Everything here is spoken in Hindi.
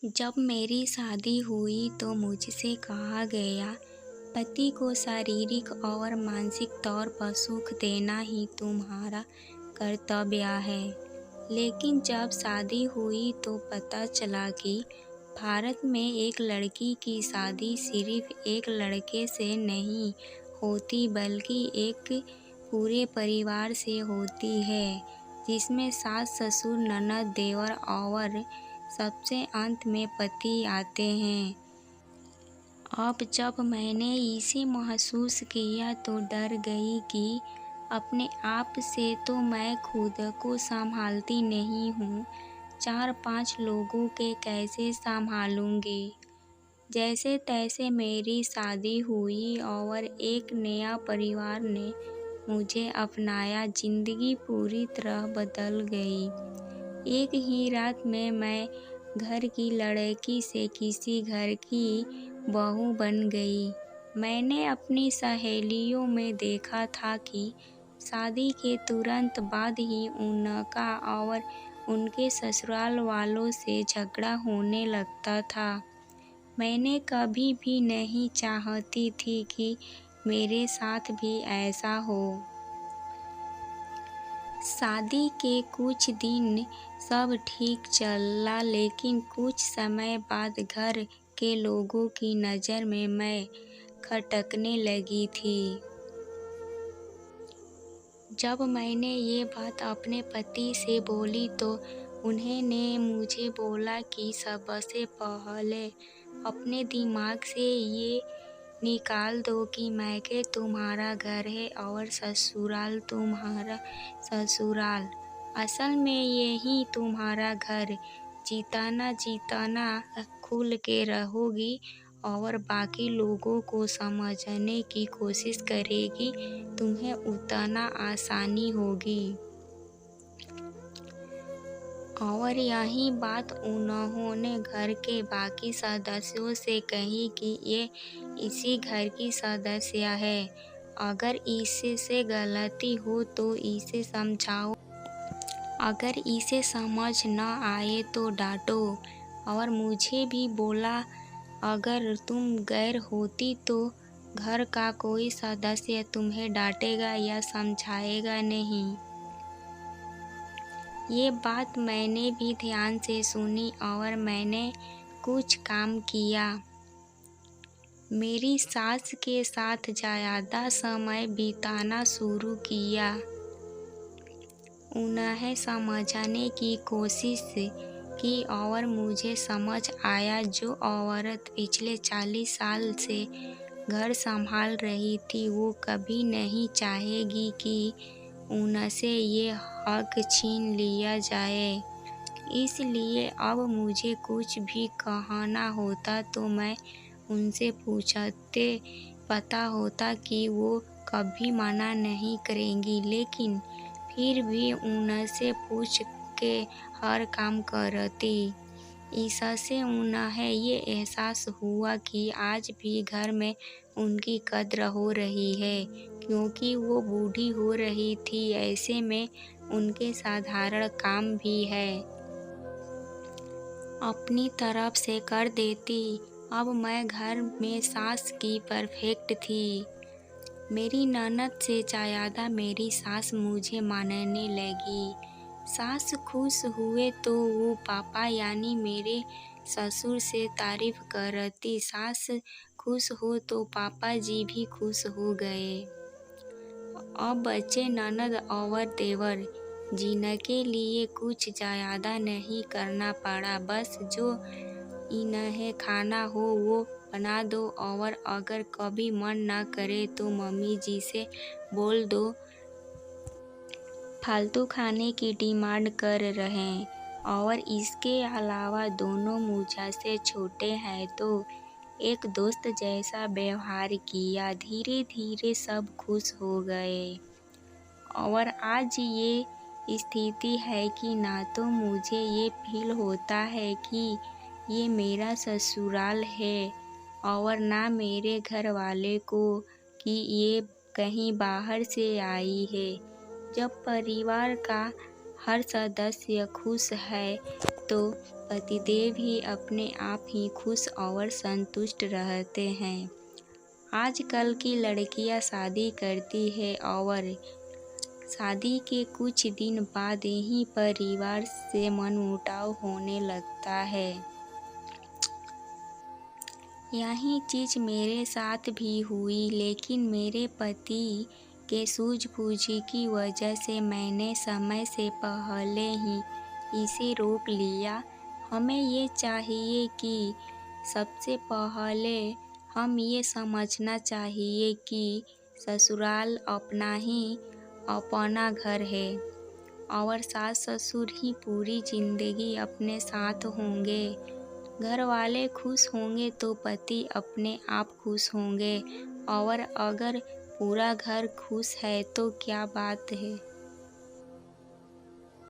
जब मेरी शादी हुई तो मुझसे कहा गया, पति को शारीरिक और मानसिक तौर पर सुख देना ही तुम्हारा कर्तव्य है। लेकिन जब शादी हुई तो पता चला कि भारत में एक लड़की की शादी सिर्फ एक लड़के से नहीं होती बल्कि एक पूरे परिवार से होती है, जिसमें सास ससुर ननद देवर और सबसे अंत में पति आते हैं। अब जब मैंने इसे महसूस किया तो डर गई कि अपने आप से तो मैं खुद को संभालती नहीं हूँ, 4-5 लोगों के कैसे संभालूंगी। जैसे तैसे मेरी शादी हुई और एक नया परिवार ने मुझे अपनाया। जिंदगी पूरी तरह बदल गई। एक ही रात में मैं घर की लड़की से किसी घर की बहू बन गई। मैंने अपनी सहेलियों में देखा था कि शादी के तुरंत बाद ही उनका और उनके ससुराल वालों से झगड़ा होने लगता था। मैंने कभी भी नहीं चाहती थी कि मेरे साथ भी ऐसा हो। शादी के कुछ दिन सब ठीक चला, लेकिन कुछ समय बाद घर के लोगों की नज़र में मैं खटकने लगी थी। जब मैंने ये बात अपने पति से बोली तो उन्होंने मुझे बोला कि सबसे पहले अपने दिमाग से ये निकाल दो कि मायके तुम्हारा घर है और ससुराल तुम्हारा ससुराल। असल में यही तुम्हारा घर। जितना जितना खुल के रहोगी और बाकी लोगों को समझने की कोशिश करेगी, तुम्हें उतना आसानी होगी। और यही बात उन्होंने घर के बाकी सदस्यों से कही कि ये इसी घर की सदस्य है। अगर इससे गलती हो तो इसे समझाओ, अगर इसे समझ न आए तो डांटो। और मुझे भी बोला, अगर तुम गैर होती तो घर का कोई सदस्य तुम्हें डांटेगा या समझाएगा नहीं। ये बात मैंने भी ध्यान से सुनी और मैंने कुछ काम किया। मेरी सास के साथ ज़्यादा समय बिताना शुरू किया। उन्हें समझने की कोशिश की और मुझे समझ आया जो औरत पिछले 40 साल से घर संभाल रही थी वो कभी नहीं चाहेगी कि उनसे ये हक छीन लिया जाए। इसलिए अब मुझे कुछ भी कहना होता तो मैं उनसे पूछते, पता होता कि वो कभी मना नहीं करेंगी, लेकिन फिर भी उनसे पूछ के हर काम करती। इससे उन्हें ये एहसास हुआ कि आज भी घर में उनकी कद्र हो रही है, क्योंकि वो बूढ़ी हो रही थी। ऐसे में उनके साधारण काम भी है अपनी तरफ से कर देती। अब मैं घर में सास की परफेक्ट थी। मेरी ननद से ज़्यादा मेरी सास मुझे मानने लगी। सास खुश हुए तो वो पापा यानी मेरे ससुर से तारीफ करती। सास खुश हो तो पापा जी भी खुश हो गए। अब बच्चे ननद और देवर। जिनके लिए कुछ ज़्यादा नहीं करना पड़ा, बस जो इन्हें खाना हो वो बना दो और अगर कभी मन ना करे तो मम्मी जी से बोल दो फालतू खाने की डिमांड कर रहे। और इसके अलावा दोनों मुझसे छोटे हैं तो एक दोस्त जैसा व्यवहार किया। धीरे धीरे सब खुश हो गए और आज ये स्थिति है कि ना तो मुझे ये फील होता है कि ये मेरा ससुराल है और ना मेरे घर वाले को कि ये कहीं बाहर से आई है। जब परिवार का हर सदस्य खुश है तो पतिदेव ही अपने आप ही खुश और संतुष्ट रहते हैं। आजकल की लड़कियां शादी करती है और शादी के कुछ दिन बाद ही परिवार से मनमुटाव होने लगता है। यही चीज़ मेरे साथ भी हुई, लेकिन मेरे पति के सूझबूझ की वजह से मैंने समय से पहले ही इसे रोक लिया। हमें ये चाहिए कि सबसे पहले हम ये समझना चाहिए कि ससुराल अपना घर है और सास ससुर ही पूरी ज़िंदगी अपने साथ होंगे। घर वाले खुश होंगे तो पति अपने आप खुश होंगे, और अगर पूरा घर खुश है तो क्या बात है।